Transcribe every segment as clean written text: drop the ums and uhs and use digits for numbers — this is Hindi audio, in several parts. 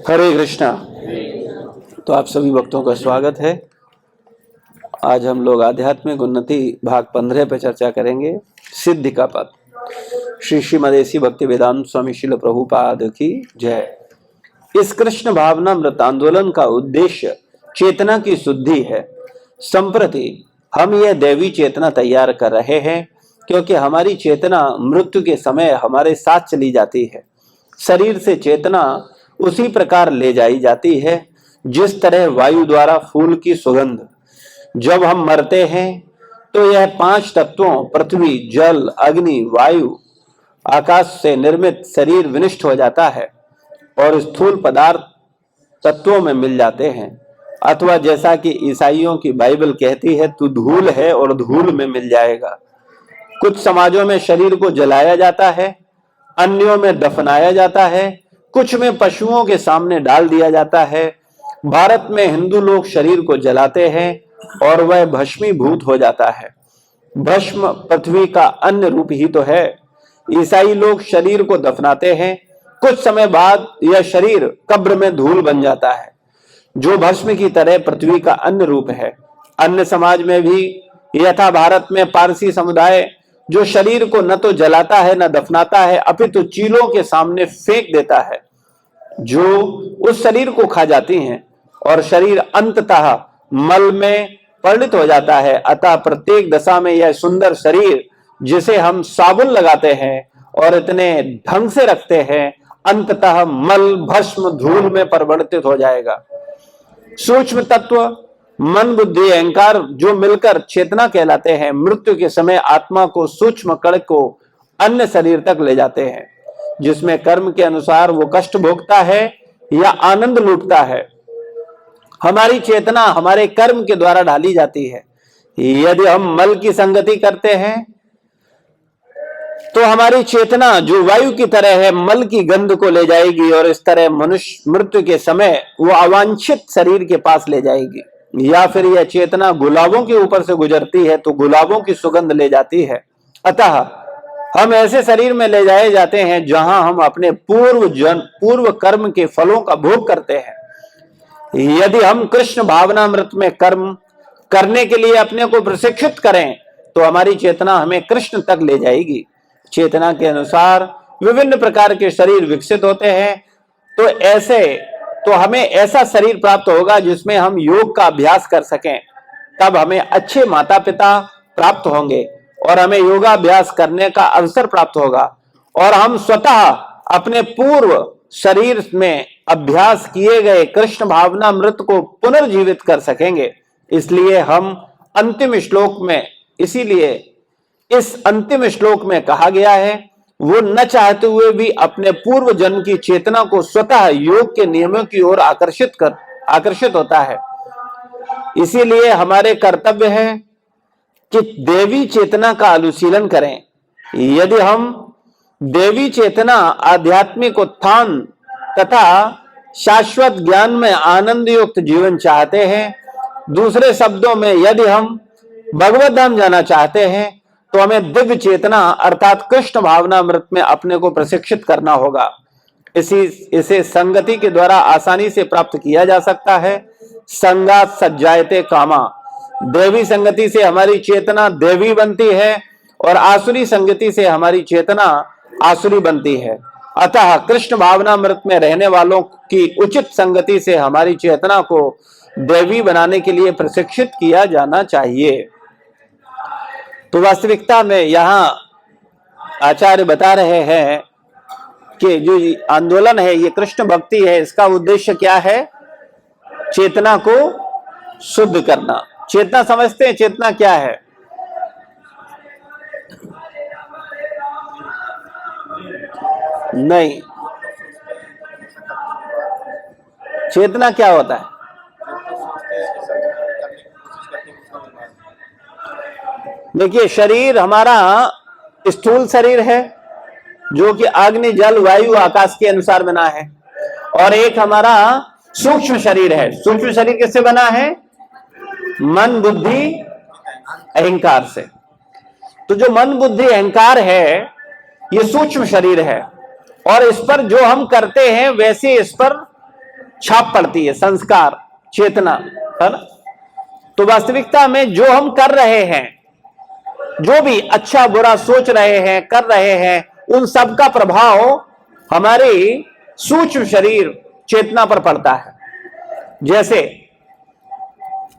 हरे कृष्णा। तो आप सभी भक्तों का स्वागत है। आज हम लोग आध्यात्मिक उन्नति भाग 15 पे चर्चा करेंगे। सिद्धि का पद। श्री श्रीमदेसी भक्ति वेदांत स्वामी श्रील प्रभुपाद की जय। इस कृष्ण भावनामृत आंदोलन का उद्देश्य चेतना की शुद्धि है। संप्रति हम यह दैवी चेतना तैयार कर रहे हैं, क्योंकि हमारी चेतना मृत्यु के समय हमारे साथ चली जाती है। शरीर से चेतना उसी प्रकार ले जाई जाती है जिस तरह वायु द्वारा फूल की सुगंध। जब हम मरते हैं तो यह 5 तत्वों पृथ्वी, जल, अग्नि, वायु, आकाश से निर्मित शरीर विनष्ट हो जाता है और स्थूल पदार्थ तत्वों में मिल जाते हैं। अथवा जैसा कि ईसाइयों की बाइबल कहती है, तू धूल है और धूल में मिल जाएगा। कुछ समाजों में शरीर को जलाया जाता है, अन्यों में दफनाया जाता है, कुछ में पशुओं के सामने डाल दिया जाता है। भारत में हिंदू लोग शरीर को जलाते हैं और वह भस्मीभूत हो जाता है। भस्म पृथ्वी का अन्य रूप ही तो है। ईसाई लोग शरीर को दफनाते हैं, कुछ समय बाद यह शरीर कब्र में धूल बन जाता है, जो भस्म की तरह पृथ्वी का अन्य रूप है। अन्य समाज में भी यथा भारत में पारसी समुदाय जो शरीर को न तो जलाता है न दफनाता है, अपितु चीलों के सामने फेंक देता है, जो उस शरीर को खा जाती हैं और शरीर अंततः मल में परिणत हो जाता है। अतः प्रत्येक दशा में यह सुंदर शरीर, जिसे हम साबुन लगाते हैं और इतने ढंग से रखते हैं, अंततः मल, भस्म, धूल में परिवर्तित हो जाएगा। सूक्ष्म तत्व मन, बुद्धि, अहंकार जो मिलकर चेतना कहलाते हैं, मृत्यु के समय आत्मा को सूक्ष्म कण को अन्य शरीर तक ले जाते हैं, जिसमें कर्म के अनुसार वो कष्ट भोगता है या आनंद लूटता है। हमारी चेतना हमारे कर्म के द्वारा ढाली जाती है। यदि हम मल की संगति करते हैं तो हमारी चेतना जो वायु की तरह है, मल की गंध को ले जाएगी और इस तरह मनुष्य मृत्यु के समय वो अवांछित शरीर के पास ले जाएगी। या फिर यह चेतना गुलाबों के ऊपर से गुजरती है तो गुलाबों की सुगंध ले जाती है। अतः हम ऐसे शरीर में ले जाए जाते हैं जहां हम अपने पूर्व कर्म के फलों का भोग करते हैं। यदि हम कृष्ण भावनामृत में कर्म करने के लिए अपने को प्रशिक्षित करें तो हमारी चेतना हमें कृष्ण तक ले जाएगी। चेतना के अनुसार विभिन्न प्रकार के शरीर विकसित होते हैं, तो हमें ऐसा शरीर प्राप्त होगा जिसमें हम योग का अभ्यास कर सकें। तब हमें अच्छे माता पिता प्राप्त होंगे और हमें योगाभ्यास करने का अवसर प्राप्त होगा और हम स्वतः अपने पूर्व शरीर में अभ्यास किए गए कृष्ण भावनामृत को पुनर्जीवित कर सकेंगे। इसीलिए इस अंतिम श्लोक में कहा गया है, वो न चाहते हुए भी अपने पूर्व जन्म की चेतना को स्वतः योग के नियमों की ओर आकर्षित होता है। इसीलिए हमारे कर्तव्य है कि देवी चेतना का अनुशीलन करें। यदि हम देवी चेतना, आध्यात्मिक उत्थान तथा शाश्वत ज्ञान में आनंद युक्त जीवन चाहते हैं, दूसरे शब्दों में यदि हम भगवत धाम जाना चाहते हैं, तो हमें दिव्य चेतना अर्थात कृष्ण भावनामृत में अपने को प्रशिक्षित करना होगा। इसे संगति के द्वारा आसानी से प्राप्त किया जा सकता है। संगात सज्जायते कामा। देवी संगति से हमारी चेतना देवी बनती है और आसुरी संगति से हमारी चेतना आसुरी बनती है। अतः कृष्ण भावनामृत में रहने वालों की उचित संगति से हमारी चेतना को देवी बनाने के लिए प्रशिक्षित किया जाना चाहिए। तो वास्तविकता में यहाँ आचार्य बता रहे हैं कि जो आंदोलन है, ये कृष्ण भक्ति है, इसका उद्देश्य क्या है? चेतना को शुद्ध करना। चेतना समझते हैं? चेतना क्या है? नहीं, चेतना क्या होता है? देखिए, शरीर हमारा स्थूल शरीर है जो कि अग्नि, जल, वायु, आकाश के अनुसार बना है, और एक हमारा सूक्ष्म शरीर है। सूक्ष्म शरीर किससे बना है? मन, बुद्धि, अहंकार से। तो जो मन, बुद्धि, अहंकार है, ये सूक्ष्म शरीर है और इस पर जो हम करते हैं वैसे इस पर छाप पड़ती है, संस्कार, चेतना, है ना। तो वास्तविकता में जो हम कर रहे हैं, जो भी अच्छा बुरा सोच रहे हैं, कर रहे हैं, उन सब का प्रभाव हमारी सूक्ष्म शरीर चेतना पर पड़ता है। जैसे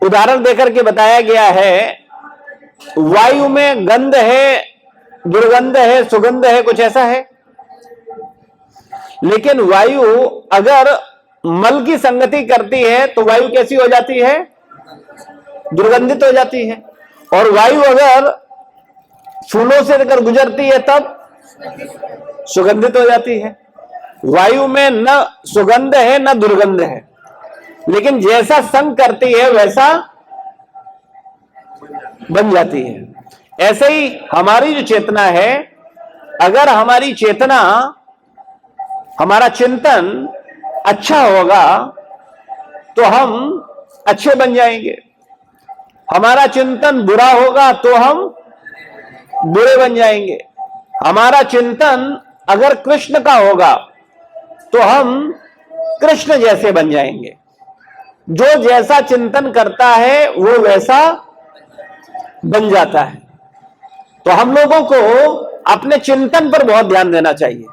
उदाहरण देकर के बताया गया है, वायु में गंध है, दुर्गंध है, सुगंध है, कुछ ऐसा है। लेकिन वायु अगर मल की संगति करती है तो वायु कैसी हो जाती है? दुर्गंधित हो जाती है। और वायु अगर फूलों से अगर गुजरती है तब सुगंधित हो जाती है। वायु में न सुगंध है न दुर्गंध है, लेकिन जैसा संग करती है वैसा बन जाती है। ऐसे ही हमारी जो चेतना है, अगर हमारी चेतना, हमारा चिंतन अच्छा होगा तो हम अच्छे बन जाएंगे। हमारा चिंतन बुरा होगा तो हम बुरे बन जाएंगे। हमारा चिंतन अगर कृष्ण का होगा तो हम कृष्ण जैसे बन जाएंगे। जो जैसा चिंतन करता है वो वैसा बन जाता है। तो हम लोगों को अपने चिंतन पर बहुत ध्यान देना चाहिए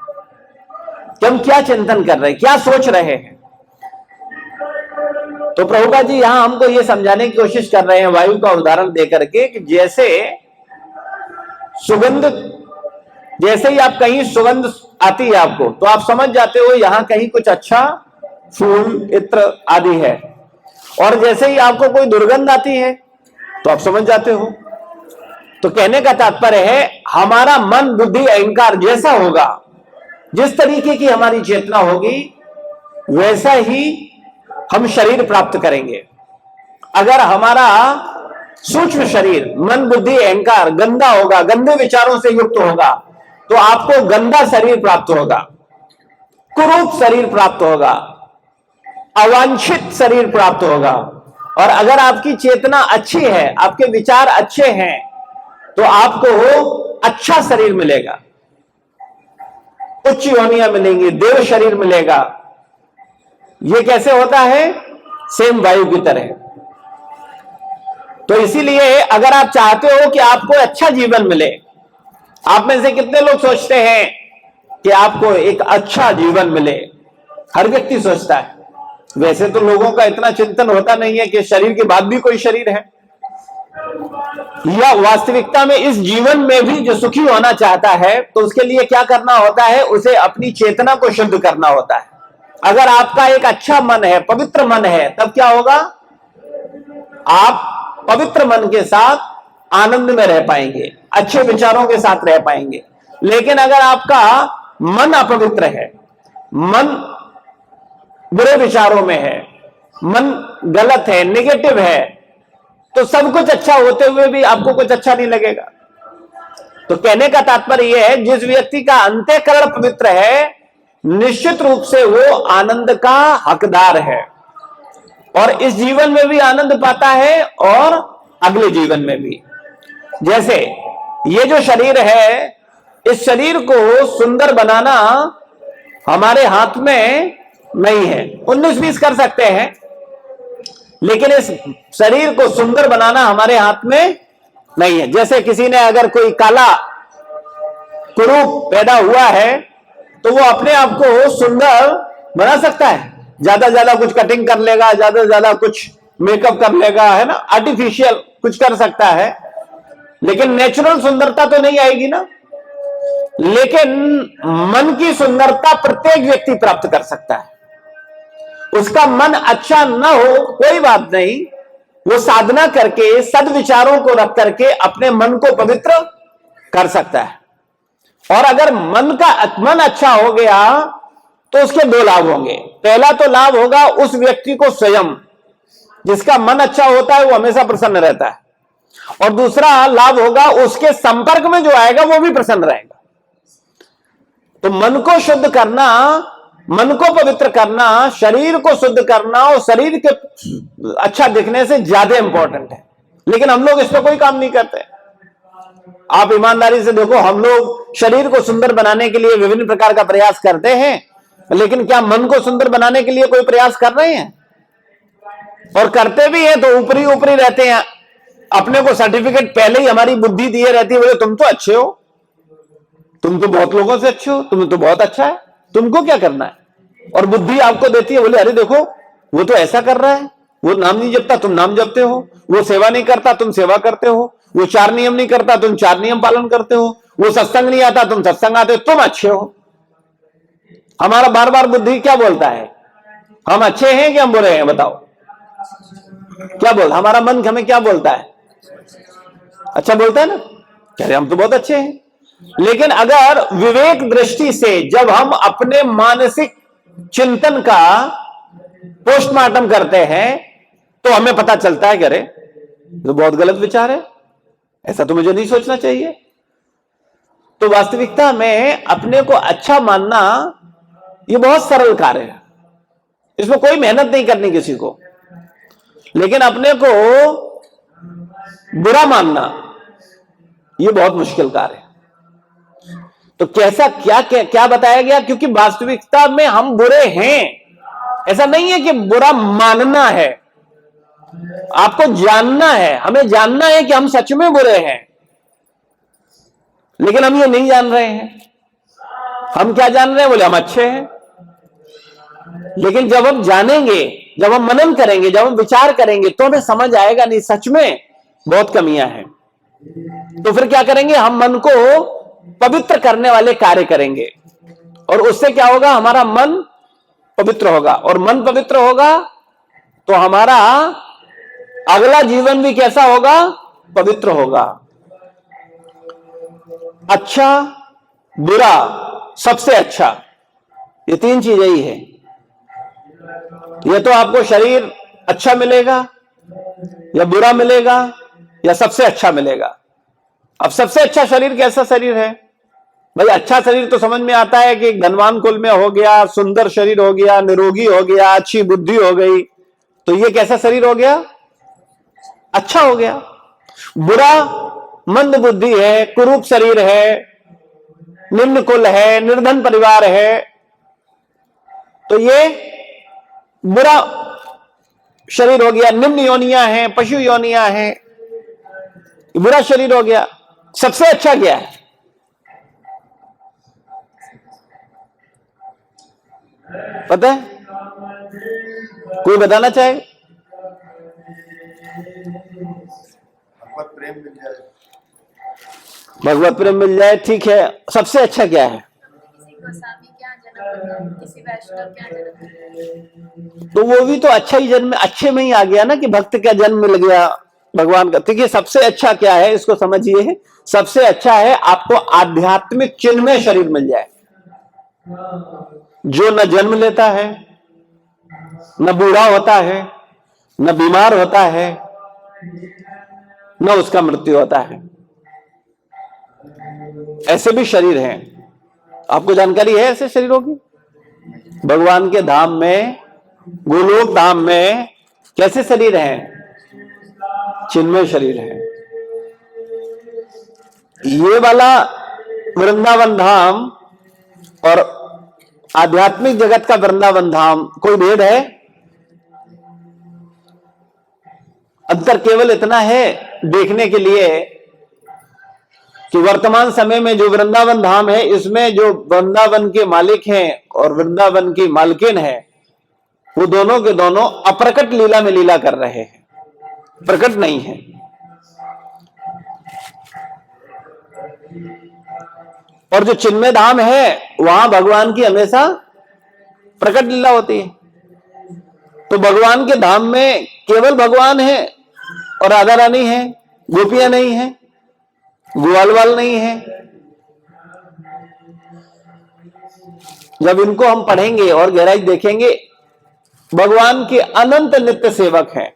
कि हम क्या चिंतन कर रहे हैं, क्या सोच रहे हैं। तो प्रभुपाद जी यहां हमको ये समझाने की कोशिश कर रहे हैं वायु का उदाहरण देकर के, कि जैसे सुगंध, जैसे ही आप कहीं सुगंध आती है आपको तो आप समझ जाते हो यहां कहीं कुछ अच्छा फूल, इत्र आदि है। और जैसे ही आपको कोई दुर्गंध आती है तो आप समझ जाते हो। तो कहने का तात्पर्य है, हमारा मन, बुद्धि, अहंकार जैसा होगा, जिस तरीके की हमारी चेतना होगी, वैसा ही हम शरीर प्राप्त करेंगे। अगर हमारा सूक्ष्म शरीर, मन, बुद्धि, अहंकार गंदा होगा, गंदे विचारों से युक्त होगा, तो आपको गंदा शरीर प्राप्त होगा, कुरूप शरीर प्राप्त होगा, अवांछित शरीर प्राप्त होगा। और अगर आपकी चेतना अच्छी है, आपके विचार अच्छे हैं, तो आपको अच्छा शरीर मिलेगा, उच्च योनियां मिलेंगी, देव शरीर मिलेगा। ये कैसे होता है? सेम वायु की तरह। तो इसीलिए अगर आप चाहते हो कि आपको अच्छा जीवन मिले, आप में से कितने लोग सोचते हैं कि आपको एक अच्छा जीवन मिले? हर व्यक्ति सोचता है। वैसे तो लोगों का इतना चिंतन होता नहीं है कि शरीर के बाद भी कोई शरीर है, या वास्तविकता में इस जीवन में भी जो सुखी होना चाहता है तो उसके लिए क्या करना होता है? उसे अपनी चेतना को शुद्ध करना होता है। अगर आपका एक अच्छा मन है, पवित्र मन है, तब क्या होगा? आप पवित्र मन के साथ आनंद में रह पाएंगे, अच्छे विचारों के साथ रह पाएंगे। लेकिन अगर आपका मन अपवित्र है, मन बुरे विचारों में है, मन गलत है, नेगेटिव है, तो सब कुछ अच्छा होते हुए भी आपको कुछ अच्छा नहीं लगेगा। तो कहने का तात्पर्य यह है, जिस व्यक्ति का अंतःकरण पवित्र है, निश्चित रूप से वो आनंद का हकदार है, और इस जीवन में भी आनंद पाता है और अगले जीवन में भी। जैसे ये जो शरीर है, इस शरीर को सुंदर बनाना हमारे हाथ में नहीं है। 19-20 कर सकते हैं, लेकिन इस शरीर को सुंदर बनाना हमारे हाथ में नहीं है। जैसे किसी ने अगर कोई काला कुरूप पैदा हुआ है तो वो अपने आप को सुंदर बना सकता है, ज्यादा ज्यादा कुछ कटिंग कर लेगा, ज्यादा ज्यादा कुछ मेकअप कर लेगा, है ना, आर्टिफिशियल कुछ कर सकता है, लेकिन नेचुरल सुंदरता तो नहीं आएगी ना। लेकिन मन की सुंदरता प्रत्येक व्यक्ति प्राप्त कर सकता है। उसका मन अच्छा ना हो कोई बात नहीं, वो साधना करके, सद्विचारों को रख करके अपने मन को पवित्र कर सकता है। और अगर मन अच्छा हो गया तो उसके दो लाभ होंगे। पहला तो लाभ होगा उस व्यक्ति को स्वयं, जिसका मन अच्छा होता है वो हमेशा प्रसन्न रहता है, और दूसरा लाभ होगा उसके संपर्क में जो आएगा वो भी प्रसन्न रहेगा। तो मन को शुद्ध करना, मन को पवित्र करना, शरीर को शुद्ध करना और शरीर के अच्छा दिखने से ज्यादा इंपॉर्टेंट है। लेकिन हम लोग इस पर कोई काम नहीं करते। आप ईमानदारी से देखो, हम लोग शरीर को सुंदर बनाने के लिए विभिन्न प्रकार का प्रयास करते हैं, लेकिन क्या मन को सुंदर बनाने के लिए कोई प्रयास कर रहे हैं? और करते भी हैं तो ऊपरी ऊपरी रहते हैं। अपने को सर्टिफिकेट पहले ही हमारी बुद्धि दिए रहती है, बोले तुम तो अच्छे हो, तुम तो बहुत लोगों से अच्छे हो, तुम तो बहुत अच्छा है, तुमको क्या करना है। और बुद्धि आपको देती है, बोले अरे देखो वो तो ऐसा कर रहा है, वो नाम नहीं जपता तुम नाम जपते हो, वो सेवा नहीं करता तुम सेवा करते हो, वो 4 नियम नहीं करता तुम 4 नियम पालन करते हो, वो सत्संग नहीं आता तुम सत्संग आते हो, तुम अच्छे हो। हमारा बार बार बुद्धि क्या बोलता है? हम अच्छे हैं कि हम बुरे हैं? बताओ क्या बोलता? हमारा मन हमें क्या बोलता है? अच्छा बोलता है ना, कह रहे हम तो बहुत अच्छे हैं। लेकिन अगर विवेक दृष्टि से जब हम अपने मानसिक चिंतन का पोस्टमार्टम करते हैं तो हमें पता चलता है कि अरे तो बहुत गलत विचार है, ऐसा तो मुझे नहीं सोचना चाहिए। तो वास्तविकता में अपने को अच्छा मानना यह बहुत सरल कार्य है, इसमें कोई मेहनत नहीं करनी किसी को। लेकिन अपने को बुरा मानना यह बहुत मुश्किल कार्य है। तो कैसा क्या बताया गया? क्योंकि वास्तविकता में हम बुरे हैं, ऐसा नहीं है कि बुरा मानना है, आपको जानना है, हमें जानना है कि हम सच में बुरे हैं, लेकिन हम ये नहीं जान रहे हैं। हम क्या जान रहे हैं? बोले हम अच्छे हैं। लेकिन जब हम जानेंगे, जब हम मनन करेंगे, जब हम विचार करेंगे तो हमें समझ आएगा नहीं सच में बहुत कमियां हैं। तो फिर क्या करेंगे? हम मन को पवित्र करने वाले कार्य करेंगे और उससे क्या होगा? हमारा मन पवित्र होगा, और मन पवित्र होगा तो हमारा अगला जीवन भी कैसा होगा? पवित्र होगा। अच्छा, बुरा, सबसे अच्छा, ये 3 चीजें ही है। या तो आपको शरीर अच्छा मिलेगा, या बुरा मिलेगा, या सबसे अच्छा मिलेगा। अब सबसे अच्छा शरीर कैसा शरीर है भाई? अच्छा शरीर तो समझ में आता है कि धनवान कुल में हो गया, सुंदर शरीर हो गया, निरोगी हो गया, अच्छी बुद्धि हो गई, तो ये कैसा शरीर हो गया? अच्छा हो गया। बुरा मंद बुद्धि है, कुरूप शरीर है, निम्न कुल है, निर्धन परिवार है, तो ये बुरा शरीर हो गया। निम्न योनियां हैं, पशु योनियां हैं, बुरा शरीर हो गया। सबसे अच्छा क्या है? पता है? कोई बताना चाहे? भगवत प्रेम मिल जाए। भगवत प्रेम मिल जाए, ठीक है। सबसे अच्छा क्या है? किसी वैष्णव क्या जन्म। तो वो भी तो अच्छा ही जन्म, अच्छे में ही आ गया ना कि भक्त का जन्म मिल गया भगवान का। देखिए सबसे अच्छा क्या है इसको समझिए। सबसे अच्छा है आपको आध्यात्मिक चिन्मय शरीर मिल जाए, जो न जन्म लेता है, न बूढ़ा होता है, न बीमार होता है, न उसका मृत्यु होता है। ऐसे भी शरीर हैं, आपको जानकारी है ऐसे शरीरों की? भगवान के धाम में, गोलोक धाम में कैसे शरीर हैं? चिन्मय शरीर है। ये वाला वृंदावन धाम और आध्यात्मिक जगत का वृंदावन धाम कोई भेद है? अंतर केवल इतना है देखने के लिए कि वर्तमान समय में जो वृंदावन धाम है, इसमें जो वृंदावन के मालिक हैं और वृंदावन की मालकिन है, वो दोनों के दोनों अप्रकट लीला में लीला कर रहे हैं, प्रकट नहीं है। और जो चिन्मय धाम है वहां भगवान की हमेशा प्रकट लीला होती है। तो भगवान के धाम में केवल भगवान है और राधा रानी है, गोपियां नहीं है, ग्वालवाल नहीं है। जब इनको हम पढ़ेंगे और गहराई देखेंगे, भगवान के अनंत नित्य सेवक हैं।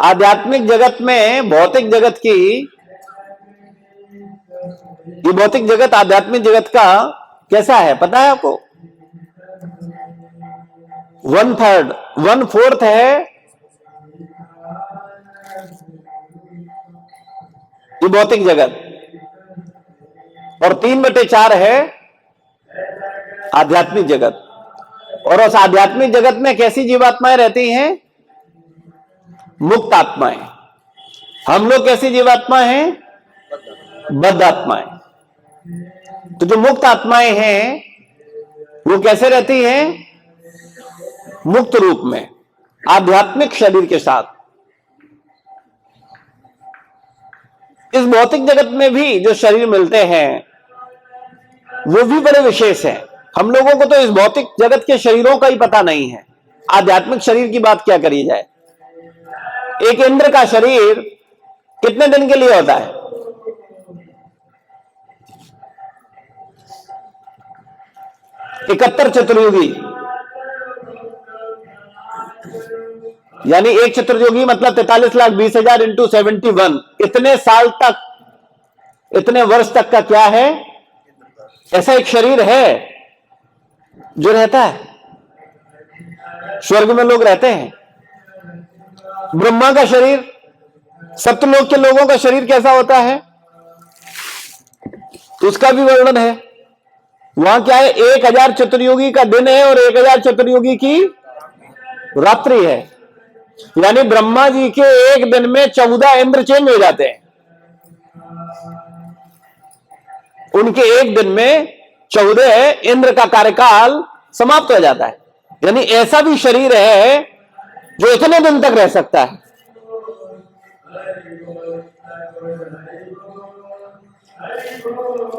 आध्यात्मिक जगत में भौतिक जगत की, ये भौतिक जगत आध्यात्मिक जगत का कैसा है पता है आपको? 1/3 1/4 है ये भौतिक जगत, और 3/4 है आध्यात्मिक जगत। और उस आध्यात्मिक जगत में कैसी जीवात्माएं रहती हैं? मुक्त आत्माएं। हम लोग कैसी जीवात्मा हैं? बद्ध आत्माएं। तो जो मुक्त आत्माएं हैं वो कैसे रहती हैं? मुक्त रूप में, आध्यात्मिक शरीर के साथ। इस भौतिक जगत में भी जो शरीर मिलते हैं वो भी बड़े विशेष हैं। हम लोगों को तो इस भौतिक जगत के शरीरों का ही पता नहीं है, आध्यात्मिक शरीर की बात क्या करी जाए। एक इंद्र का शरीर कितने दिन के लिए होता है? 71 चतुर्युगी, यानी एक चतुर्युगी मतलब 43,20,000 इंटू 71। इतने साल तक, इतने वर्ष तक का क्या है? ऐसा एक शरीर है जो रहता है। स्वर्ग में लोग रहते हैं। ब्रह्मा का शरीर, सप्तलोक के लोगों का शरीर कैसा होता है उसका भी वर्णन है। वहां क्या है? 1000 चतुर्युगी का दिन है और 1000 चतुर्युगी की रात्रि है। यानी ब्रह्मा जी के एक दिन में 14 इंद्र चेंज हो जाते हैं। उनके एक दिन में 14 इंद्र का कार्यकाल समाप्त हो जाता है। यानी ऐसा भी शरीर है जो इतने दिन तक रह सकता है।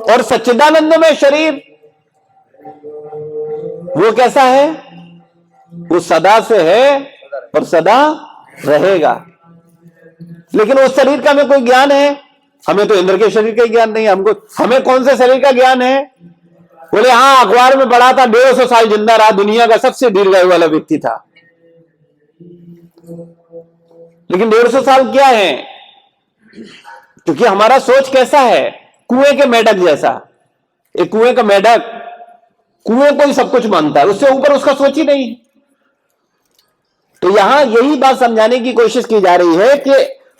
और सच्चिदानंद में शरीर वो कैसा है? वो सदा से है और सदा रहेगा। लेकिन उस शरीर का हमें कोई ज्ञान है? हमें तो इंद्र के शरीर का ज्ञान नहीं है। हमें कौन से शरीर का ज्ञान है? बोले हाँ, अखबार में पढ़ा था 150 साल जिंदा रहा, दुनिया का सबसे दीर्घायु वाला व्यक्ति था। लेकिन 150 साल क्या है? क्योंकि हमारा सोच कैसा है? कुएं के मेढक जैसा। एक कुएं का मेढक कुएं को ही सब कुछ मानता है, उससे ऊपर उसका सोच ही नहीं। तो यहां यही बात समझाने की कोशिश की जा रही है कि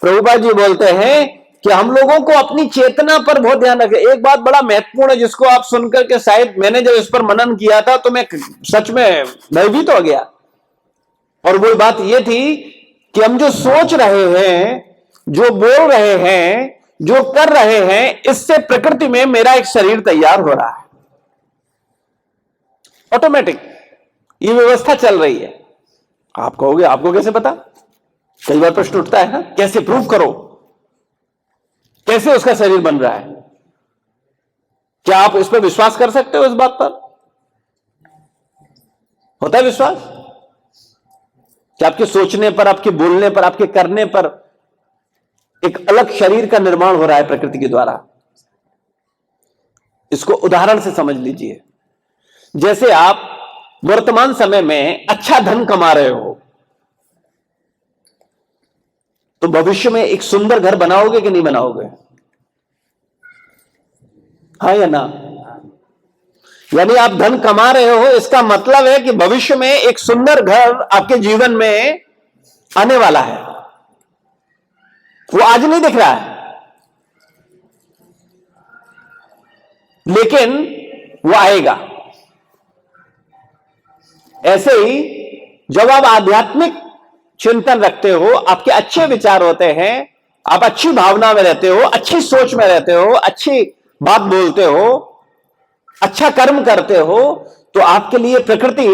प्रभुपाद जी बोलते हैं कि हम लोगों को अपनी चेतना पर बहुत ध्यान रखें। एक बात बड़ा महत्वपूर्ण है जिसको आप सुनकर के शायद मैंने जब इस पर मनन किया था तो मैं सच में भयभीत हो गया। और वो बात ये थी कि हम जो सोच रहे हैं, जो बोल रहे हैं, जो कर रहे हैं, इससे प्रकृति में मेरा एक शरीर तैयार हो रहा है। ऑटोमेटिक ये व्यवस्था चल रही है। आप कहोगे आपको कैसे पता? कई बार प्रश्न उठता है ना, कैसे प्रूव करो, कैसे उसका शरीर बन रहा है? क्या आप इस पर विश्वास कर सकते हो? इस बात पर होता है विश्वास कि आपके सोचने पर, आपके बोलने पर, आपके करने पर एक अलग शरीर का निर्माण हो रहा है प्रकृति के द्वारा। इसको उदाहरण से समझ लीजिए। जैसे आप वर्तमान समय में अच्छा धन कमा रहे हो तो भविष्य में एक सुंदर घर बनाओगे कि नहीं बनाओगे? हाँ या ना? यानी आप धन कमा रहे हो, इसका मतलब है कि भविष्य में एक सुंदर घर आपके जीवन में आने वाला है। वो आज नहीं दिख रहा है, लेकिन वो आएगा। ऐसे ही जब आप आध्यात्मिक चिंतन रखते हो, आपके अच्छे विचार होते हैं, आप अच्छी भावना में रहते हो, अच्छी सोच में रहते हो, अच्छी बात बोलते हो, अच्छा कर्म करते हो, तो आपके लिए प्रकृति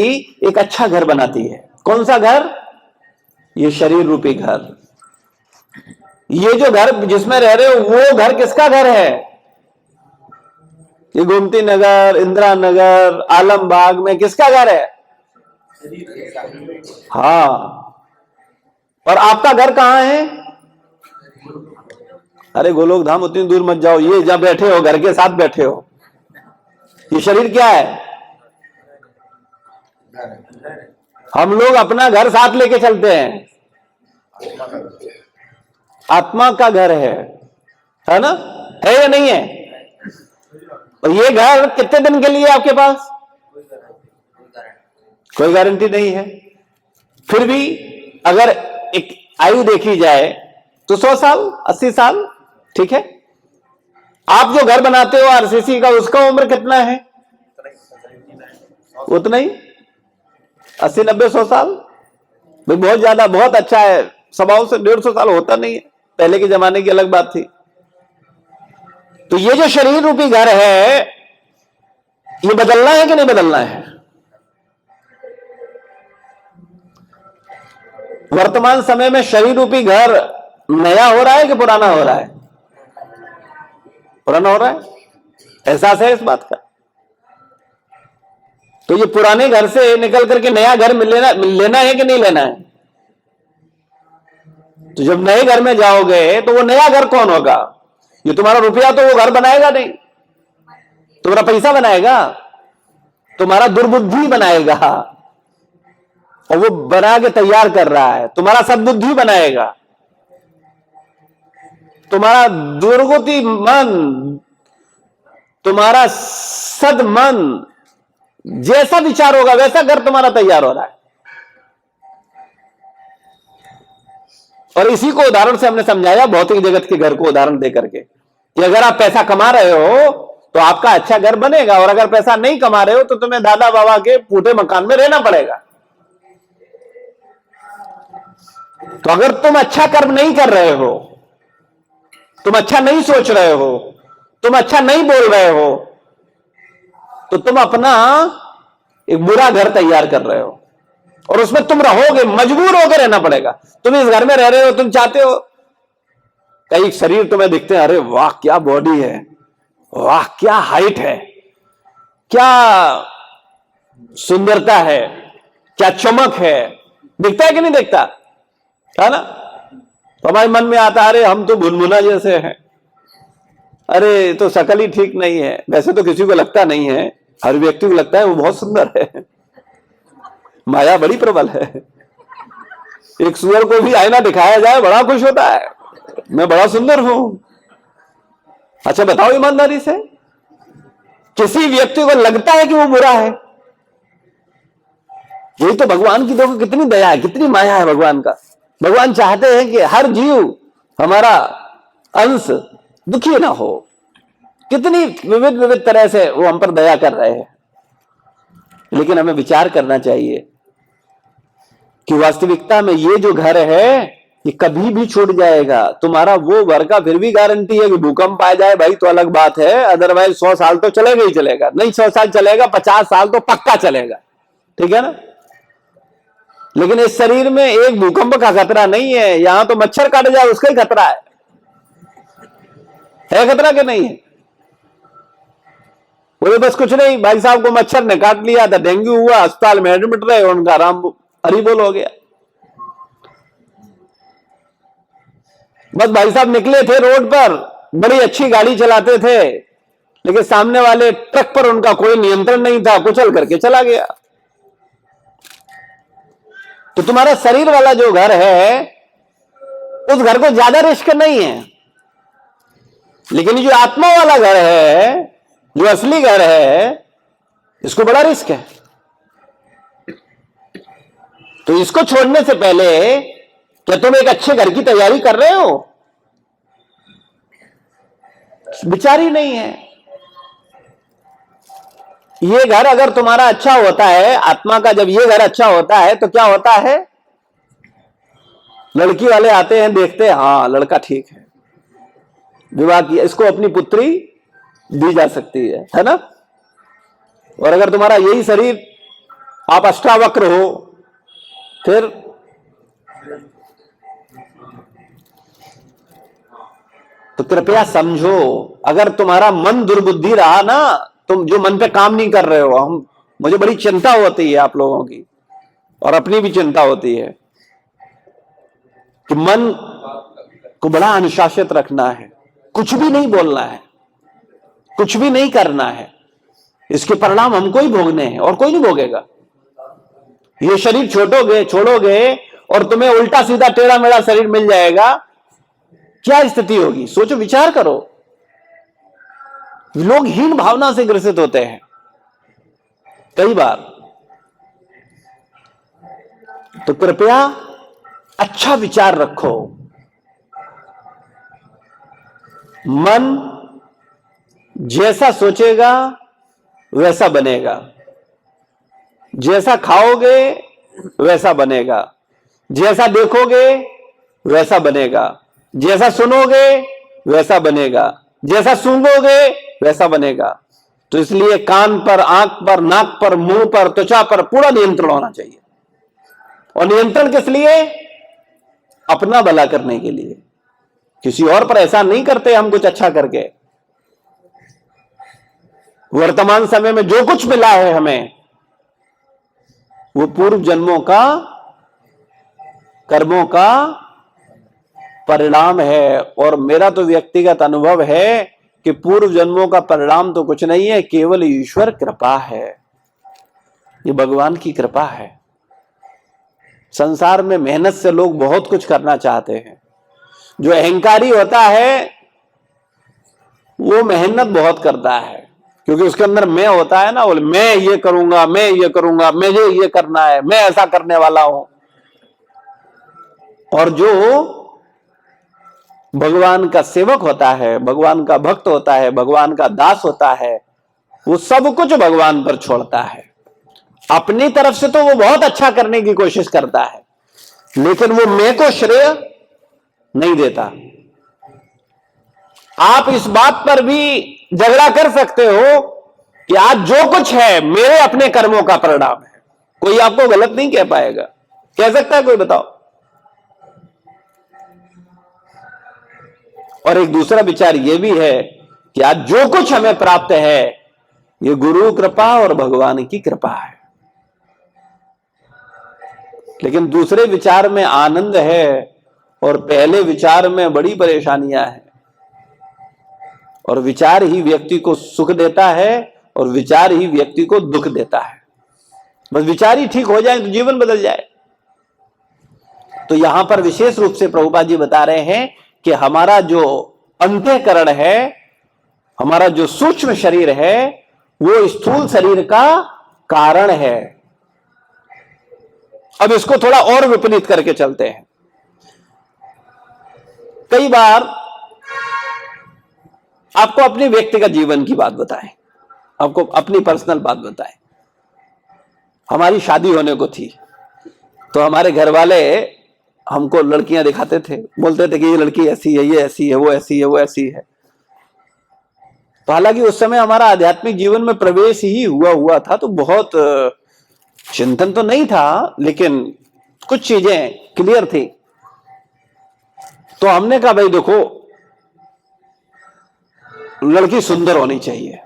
एक अच्छा घर बनाती है। कौन सा घर? ये शरीर रूपी घर। ये जो घर जिसमें रह रहे हो वो घर किसका घर है? ये गोमती नगर, इंदिरा नगर, आलमबाग में किसका घर है? हाँ। और आपका घर कहां है? अरे गोलोक धाम उतनी दूर मत जाओ, ये जहां बैठे हो घर के साथ बैठे हो। ये शरीर क्या है? हम लोग अपना घर साथ लेके चलते हैं। आत्मा का घर है ना? है या नहीं है? और ये घर कितने दिन के लिए आपके पास? कोई गारंटी नहीं है। फिर भी अगर एक आयु देखी जाए तो 100 साल, 80 साल, ठीक है। आप जो घर बनाते हो आरसीसी का, उसका उम्र कितना है? उतना ही 80-90-100 साल भाई बहुत ज्यादा, बहुत अच्छा है। 100 से 150 साल होता नहीं है, पहले के जमाने की अलग बात थी। तो ये जो शरीर रूपी घर है, ये बदलना है कि नहीं बदलना है? वर्तमान समय में शरीर रूपी घर नया हो रहा है कि पुराना हो रहा है? पुराना हो रहा है, एहसास है इस बात का? तो ये पुराने घर से निकल करके नया घर लेना है कि नहीं लेना है? तो जब नए घर में जाओगे तो वो नया घर कौन होगा? ये तुम्हारा रुपया तो वो घर बनाएगा नहीं, तुम्हारा पैसा बनाएगा, तुम्हारा दुर्बुद्धि बनाएगा, और वो बना के तैयार कर रहा है। तुम्हारा सद्बुद्धि बनाएगा, तुम्हारा दुर्गति मन, तुम्हारा सदमन, जैसा विचार होगा वैसा घर तुम्हारा तैयार हो रहा है। और इसी को उदाहरण से हमने समझाया, भौतिक जगत के घर को उदाहरण देकर के, कि अगर आप पैसा कमा रहे हो तो आपका अच्छा घर बनेगा, और अगर पैसा नहीं कमा रहे हो तो तुम्हें दादा बाबा के फूटे मकान में रहना पड़ेगा। तो अगर तुम अच्छा कर्म नहीं कर रहे हो, तुम अच्छा नहीं सोच रहे हो, तुम अच्छा नहीं बोल रहे हो, तो तुम अपना एक बुरा घर तैयार कर रहे हो, और उसमें तुम रहोगे, मजबूर होकर रहना पड़ेगा। तुम इस घर में रह रहे हो, तुम चाहते हो, कई शरीर तुम्हें दिखते हैं, अरे वाह क्या बॉडी है, वाह क्या हाइट है, क्या सुंदरता है, क्या चमक है, दिखता है कि नहीं दिखता है ना? तो हमारे मन में आता है, अरे हम तो भुनभुना जैसे हैं, अरे तो शकल ही ठीक नहीं है। वैसे तो किसी को लगता नहीं है, हर व्यक्ति को लगता है वो बहुत सुंदर है, माया बड़ी प्रबल है। एक सुअर को भी आईना दिखाया जाए बड़ा खुश होता है, मैं बड़ा सुंदर हूं। अच्छा बताओ ईमानदारी से, किसी व्यक्ति को लगता है कि वो बुरा है? यही तो भगवान की देखो कितनी दया है, कितनी माया है भगवान का। भगवान चाहते हैं कि हर जीव, हमारा अंश दुखी ना हो। कितनी विविध विविध तरह से वो हम पर दया कर रहे हैं। लेकिन हमें विचार करना चाहिए कि वास्तविकता में ये जो घर है ये कभी भी छूट जाएगा। तुम्हारा वो घर का फिर भी गारंटी है कि भूकंप आ जाए भाई तो अलग बात है, अदरवाइज 100 साल तो चलेगा ही चलेगा। नहीं 100 साल चलेगा, 50 साल तो पक्का चलेगा, ठीक है ना? लेकिन इस शरीर में एक भूकंप का खतरा नहीं है। यहां तो मच्छर काट जाए उसका ही खतरा है खतरा कि नहीं है? बोले बस कुछ नहीं, भाई साहब को मच्छर ने काट लिया था, डेंगू हुआ, अस्पताल में एडमिट रहे, उनका आराम हरी बोल हो गया। बस भाई साहब निकले थे रोड पर, बड़ी अच्छी गाड़ी चलाते थे, लेकिन सामने वाले ट्रक पर उनका कोई नियंत्रण नहीं था, कुचल करके चला गया। तो तुम्हारा शरीर वाला जो घर है उस घर को ज्यादा रिस्क नहीं है, लेकिन जो आत्मा वाला घर है, जो असली घर है, इसको बड़ा रिस्क है। तो इसको छोड़ने से पहले क्या तुम एक अच्छे घर की तैयारी कर रहे हो? विचार ही नहीं है। ये घर अगर तुम्हारा अच्छा होता है, आत्मा का जब ये घर अच्छा होता है तो क्या होता है? लड़की वाले आते हैं, देखते हैं, हाँ लड़का ठीक है, विवाह किया, इसको अपनी पुत्री दी जा सकती है ना? और अगर तुम्हारा यही शरीर, आप अष्टावक्र हो, फिर तो कृपया समझो, अगर तुम्हारा मन दुर्बुद्धि रहा ना, तुम जो मन पे काम नहीं कर रहे हो, मुझे बड़ी चिंता होती है आप लोगों की, और अपनी भी चिंता होती है कि मन को बड़ा अनुशासित रखना है, कुछ भी नहीं बोलना है, कुछ भी नहीं करना है। इसके परिणाम हमको ही भोगने हैं और कोई नहीं भोगेगा। ये शरीर छोड़ोगे और तुम्हें उल्टा सीधा टेढ़ा मेढ़ा शरीर मिल जाएगा, क्या स्थिति होगी? सोचो, विचार करो। लोग हीन भावना से ग्रसित होते हैं कई बार। तो कृपया अच्छा विचार रखो। मन जैसा सोचेगा वैसा बनेगा। जैसा खाओगे वैसा बनेगा, जैसा देखोगे वैसा बनेगा, जैसा सुनोगे वैसा बनेगा, जैसा सूंघोगे वैसा बनेगा। तो इसलिए कान पर, आंख पर, नाक पर, मुंह पर, त्वचा पर पूरा नियंत्रण होना चाहिए। और नियंत्रण किस लिए? अपना भला करने के लिए। किसी और पर ऐसा नहीं करते हम कुछ अच्छा करके। वर्तमान समय में जो कुछ मिला है हमें, वो पूर्व जन्मों का कर्मों का परिणाम है। और मेरा तो व्यक्तिगत अनुभव है कि पूर्व जन्मों का परिणाम तो कुछ नहीं है, केवल ईश्वर कृपा है। ये भगवान की कृपा है। संसार में मेहनत से लोग बहुत कुछ करना चाहते हैं। जो अहंकारी होता है वो मेहनत बहुत करता है, क्योंकि उसके अंदर मैं होता है ना, बोले मैं ये करूंगा, मैं ये करूंगा, मुझे ये करना है, मैं ऐसा करने वाला हूं। और जो भगवान का सेवक होता है, भगवान का भक्त होता है, भगवान का दास होता है, वो सब कुछ भगवान पर छोड़ता है। अपनी तरफ से तो वो बहुत अच्छा करने की कोशिश करता है, लेकिन वो मैं को श्रेय नहीं देता। आप इस बात पर भी झगड़ा कर सकते हो कि आज जो कुछ है मेरे अपने कर्मों का परिणाम है। कोई आपको गलत नहीं कह पाएगा। कह सकता है कोई? बताओ। और एक दूसरा विचार यह भी है कि आज जो कुछ हमें प्राप्त है ये गुरु कृपा और भगवान की कृपा है। लेकिन दूसरे विचार में आनंद है और पहले विचार में बड़ी परेशानियां हैं। और विचार ही व्यक्ति को सुख देता है और विचार ही व्यक्ति को दुख देता है। बस विचार ही ठीक हो जाए तो जीवन बदल जाए। तो यहां पर विशेष रूप से प्रभुपाद जी बता रहे हैं कि हमारा जो अंतःकरण है, हमारा जो सूक्ष्म शरीर है, वो स्थूल शरीर का कारण है। अब इसको थोड़ा और विपरीत करके चलते हैं। कई बार आपको अपने व्यक्तिगत जीवन की बात बताएं, आपको अपनी पर्सनल बात बताएं। हमारी शादी होने को थी तो हमारे घर वाले हमको लड़कियां दिखाते थे, बोलते थे कि ये लड़की ऐसी है, ये ऐसी है, वो ऐसी है, वो ऐसी है। तो हालांकि उस समय हमारा आध्यात्मिक जीवन में प्रवेश ही हुआ था, तो बहुत चिंतन तो नहीं था, लेकिन कुछ चीजें क्लियर थी। तो हमने कहा भाई देखो, लड़की सुंदर होनी चाहिए।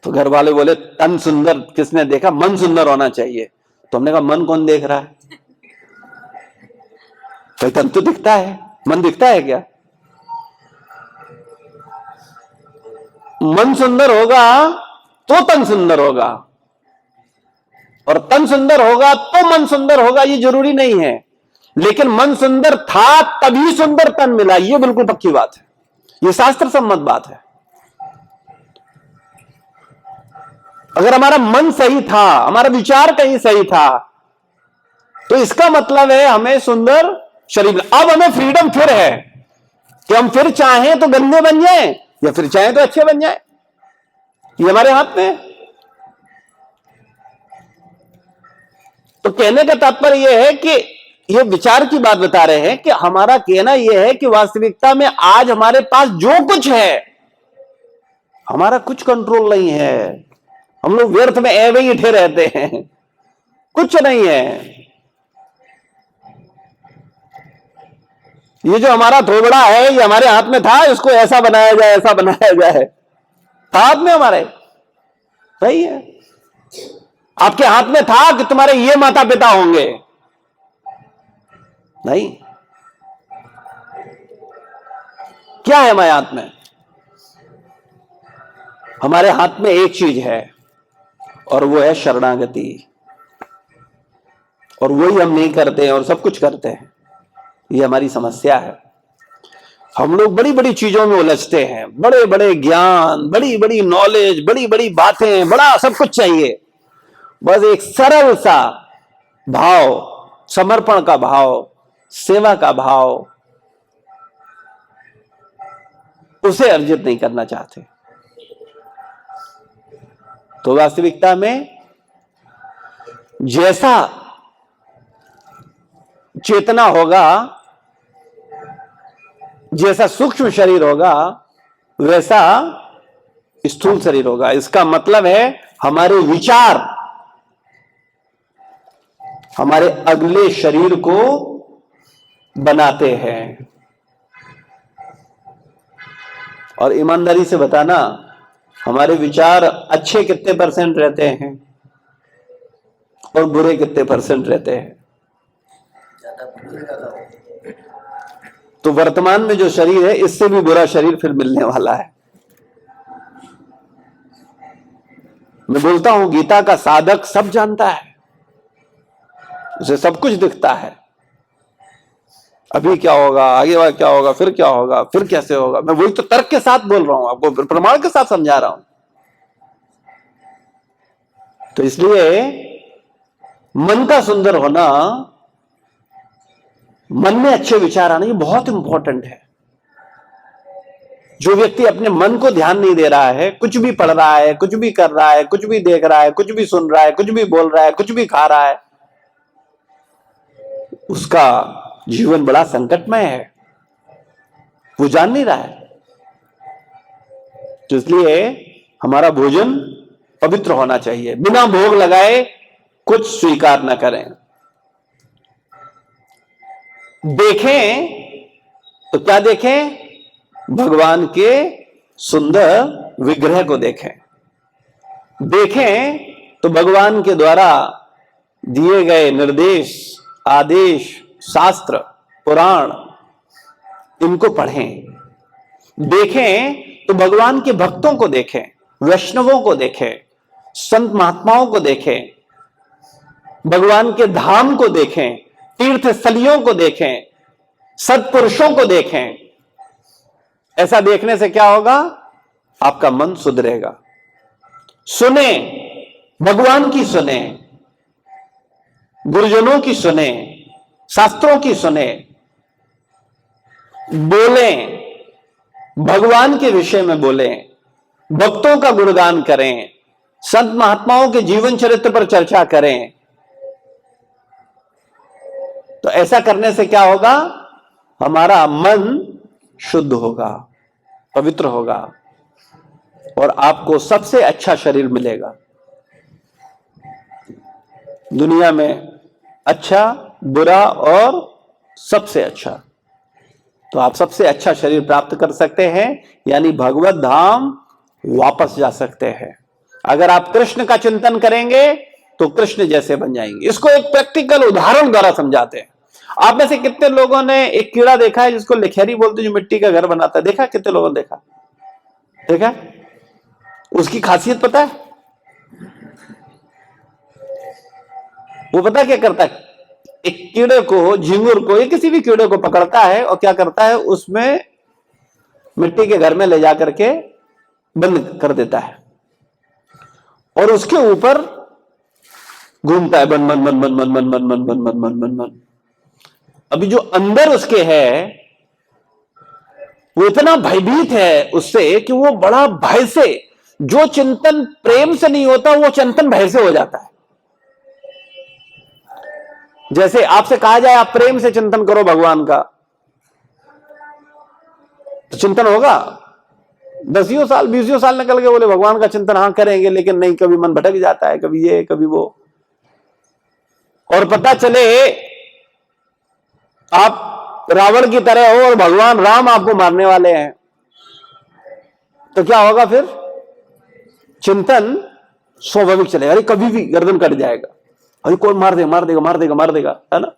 तो घर वाले बोले तन सुंदर किसने देखा, मन सुंदर होना चाहिए। तो हमने कहा मन कौन देख रहा है? भाई तन तो दिखता है, मन दिखता है क्या? मन सुंदर होगा तो तन सुंदर होगा, और तन सुंदर होगा तो मन सुंदर होगा, ये जरूरी नहीं है। लेकिन मन सुंदर था तभी सुंदर तन मिला, ये बिल्कुल पक्की बात है, ये शास्त्र सम्मत बात है। अगर हमारा मन सही था, हमारा विचार कहीं सही था, तो इसका मतलब है हमें सुंदर शरीर। अब हमें फ्रीडम फिर है कि हम फिर चाहें तो गंदे बन जाएं या फिर चाहें तो अच्छे बन जाएं, ये हमारे हाथ में। तो कहने का तात्पर्य यह है कि ये विचार की बात बता रहे हैं कि हमारा कहना यह है कि वास्तविकता में आज हमारे पास जो कुछ है, हमारा कुछ कंट्रोल नहीं है। हम लोग व्यर्थ में ऐसे ही उठे रहते हैं, कुछ नहीं है। ये जो हमारा थोबड़ा है ये हमारे हाथ में था, इसको ऐसा बनाया जाए, ऐसा बनाया जाए, हाथ में हमारे सही है। आपके हाथ में था कि तुम्हारे ये माता पिता होंगे? नहीं। क्या है हमारे हाथ में? हमारे हाथ में एक चीज है और वो है शरणागति। और वही हम नहीं करते हैं और सब कुछ करते हैं, ये हमारी समस्या है। हम लोग बड़ी बड़ी चीजों में उलझते हैं, बड़े बड़े ज्ञान, बड़ी बड़ी नॉलेज, बड़ी बड़ी बातें, बड़ा सब कुछ चाहिए। बस एक सरल सा भाव, समर्पण का भाव, सेवा का भाव, उसे अर्जित नहीं करना चाहते। तो वास्तविकता में जैसा चेतना होगा, जैसा सूक्ष्म शरीर होगा, वैसा स्थूल शरीर होगा। इसका मतलब है हमारे विचार हमारे अगले शरीर को बनाते हैं। और ईमानदारी से बताना, हमारे विचार अच्छे कितने परसेंट रहते हैं और बुरे कितने परसेंट रहते हैं? तो वर्तमान में जो शरीर है, इससे भी बुरा शरीर फिर मिलने वाला है। मैं बोलता हूं, गीता का साधक सब जानता है, उसे सब कुछ दिखता है। अभी क्या होगा, आगे वाला क्या होगा, फिर क्या होगा, फिर कैसे होगा। मैं वही तो तर्क के साथ बोल रहा हूं, आपको प्रमाण के साथ समझा रहा हूं। तो इसलिए मन का सुंदर होना, मन में अच्छे विचार आना, ये बहुत इंपॉर्टेंट है। जो व्यक्ति अपने मन को ध्यान नहीं दे रहा है, कुछ भी पढ़ रहा है, कुछ भी कर रहा है, कुछ भी देख रहा है, कुछ भी सुन रहा है, कुछ भी बोल रहा है, कुछ भी खा रहा है, उसका जीवन बड़ा संकटमय है। वो जान नहीं रहा है। तो इसलिए हमारा भोजन पवित्र होना चाहिए, बिना भोग लगाए कुछ स्वीकार न करें। देखें तो क्या देखें? भगवान के सुंदर विग्रह को देखें। देखें तो भगवान के द्वारा दिए गए निर्देश, आदेश, शास्त्र, पुराण, इनको पढ़ें। देखें तो भगवान के भक्तों को देखें, वैष्णवों को देखें, संत महात्माओं को देखें, भगवान के धाम को देखें, तीर्थ स्थलियों को देखें, सत्पुरुषों को देखें। ऐसा देखने से क्या होगा? आपका मन सुधरेगा। सुने, भगवान की सुने, गुरुजनों की सुने, शास्त्रों की सुने, बोलें, भगवान के विषय में बोलें, भक्तों का गुणगान करें, संत महात्माओं के जीवन चरित्र पर चर्चा करें। तो ऐसा करने से क्या होगा? हमारा मन शुद्ध होगा, पवित्र होगा और आपको सबसे अच्छा शरीर मिलेगा। दुनिया में अच्छा, बुरा और सबसे अच्छा। तो आप सबसे अच्छा शरीर प्राप्त कर सकते हैं, यानी भगवत धाम वापस जा सकते हैं। अगर आप कृष्ण का चिंतन करेंगे तो कृष्ण जैसे बन जाएंगे। इसको एक प्रैक्टिकल उदाहरण द्वारा समझाते हैं। आप में से कितने लोगों ने एक कीड़ा देखा है जिसको लेखेरी बोलते, जो मिट्टी का घर बनाता है? देखा? कितने लोगों ने देखा? देखा? उसकी खासियत पता है? वो पता क्या करता है? एक कीड़े को, झिंगुर को, या किसी भी कीड़े को पकड़ता है और क्या करता है, उसमें मिट्टी के घर में ले जाकर के बंद कर देता है और उसके ऊपर घूमता है, बन बन बन बन बन बन बन बन बन बन बन बन बन। अभी जो अंदर उसके है, वो इतना भयभीत है उससे कि वो बड़ा भय से, जो चिंतन प्रेम से नहीं होता वो चिंतन भय से हो जाता है। जैसे आपसे कहा जाए आप प्रेम से चिंतन करो भगवान का, तो चिंतन होगा। 10 साल 20 साल निकल गए, बोले भगवान का चिंतन हाँ करेंगे, लेकिन नहीं, कभी मन भटक जाता है, कभी ये कभी वो। और पता चले आप रावण की तरह हो और भगवान राम आपको मारने वाले हैं, तो क्या होगा फिर? चिंतन स्वाभाविक चलेगा, अरे कभी भी गर्दन कट जाएगा, अरे कौन मार देगा, मार देगा, मार देगा, मार देगा, है ना?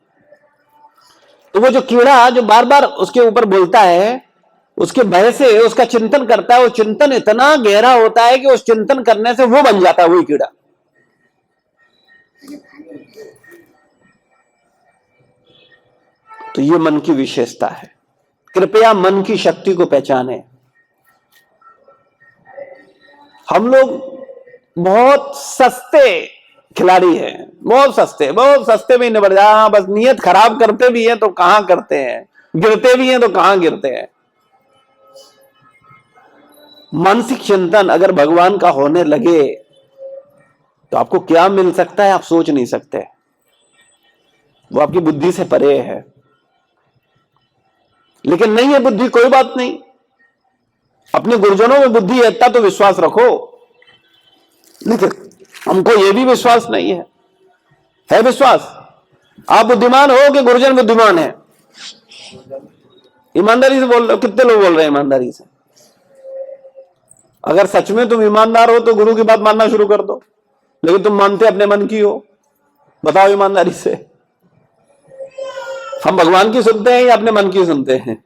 तो वो जो कीड़ा जो बार बार उसके ऊपर बोलता है, उसके भय से उसका चिंतन करता है, वो चिंतन इतना गहरा होता है कि उस चिंतन करने से वो बन जाता है वही कीड़ा। तो ये मन की विशेषता है। कृपया मन की शक्ति को पहचाने। हम लोग बहुत सस्ते खिलाड़ी हैं, बहुत सस्ते में निबट जा। हाँ, बस नियत खराब करते भी हैं तो कहां करते हैं, गिरते भी हैं तो कहां गिरते हैं। मानसिक चिंतन अगर भगवान का होने लगे तो आपको क्या मिल सकता है आप सोच नहीं सकते, वो आपकी बुद्धि से परे है। लेकिन नहीं है बुद्धि, कोई बात नहीं, अपने गुरुजनों में बुद्धि है इतना तो विश्वास रखो। लेकिन हमको यह भी विश्वास नहीं है विश्वास आप बुद्धिमान हो कि गुरुजन बुद्धिमान है? ईमानदारी से बोल रहे हो? कितने लोग बोल रहे हैं ईमानदारी से? अगर सच में तुम ईमानदार हो तो गुरु की बात मानना शुरू कर दो, लेकिन तुम मानते अपने मन की हो। बताओ ईमानदारी से, हम भगवान की सुनते हैं या अपने मन की सुनते हैं?